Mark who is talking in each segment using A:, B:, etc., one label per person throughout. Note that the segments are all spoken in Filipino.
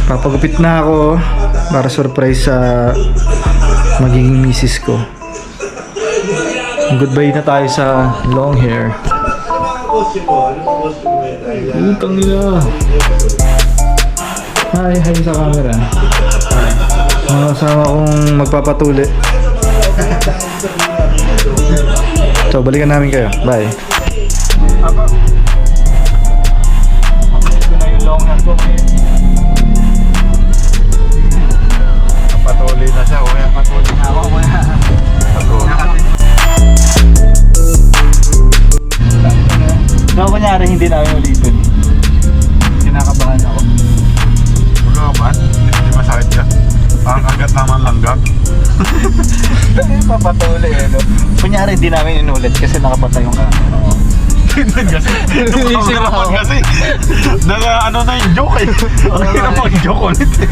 A: Papagupit na ako para surprise sa magiging misis ko. Goodbye na tayo sa long hair. Utang nila. Hi sa camera. Mga kasama kong magpapatuli. So, balikan namin kayo. Bye. Ito na yung long hair ko.
B: Patuloy na siya, kuya.
A: Patuloy na ako, kuya. No, kunyari hindi namin ulitin. Kinakabahan ako.
B: Wala ba? Hindi masakit yan. Parang agad naman langgam.
A: Papatuloy no? Kunyari hindi namin inulit kasi nakapatay yung camera.
B: Tingnan kasi. Yung cameraman kasi. Ano na yung joke eh. Ang hirap mag-joke ulit eh.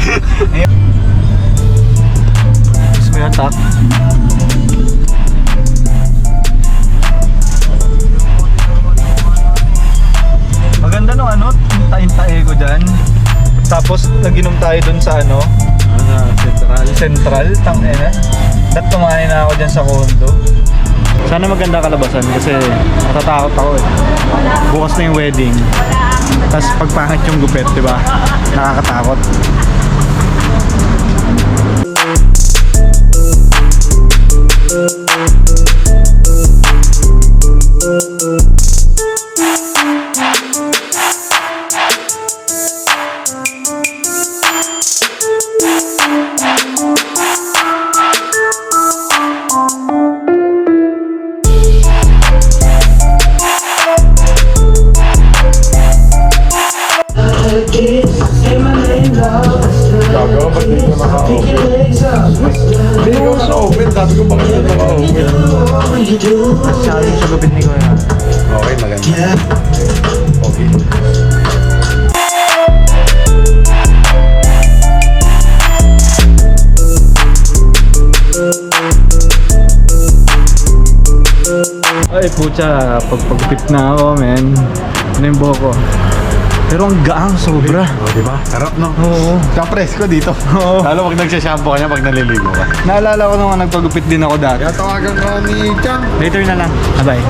A: Gusto mo yung attack? Maganda nung ano, tae ko dyan. Tapos naginom tayo dun sa ano, Central, tangina. Dapat tumahay na ako dyan sa condo. Sana maganda kalabasan kasi natatakot ako eh. Bukas na yung wedding. Tapos pagpangit yung gupit, di ba? Nakakatakot.
B: Gagawa, ba't di ko naka-open? Hindi ko naka-open. Sabi ko bakit hindi naka-open.
A: Challenge sa gupit ni Kuya.
B: Okay, maganda. Okay.
A: Ay pucha, pagpagupit na ako men. Ano yung buhok ko? Pero ang gaang sobra.
B: O, diba? Harap, no?
A: Oo.
B: Kapres ko dito.
A: Oo.
B: Lalo pag nagsashampoo ka niya, pag naliligo ka.
A: Naalala ko nung nagpagupit din ako dati.
B: Kaya tawagan ko ni Chang.
A: Later na lang. Bye.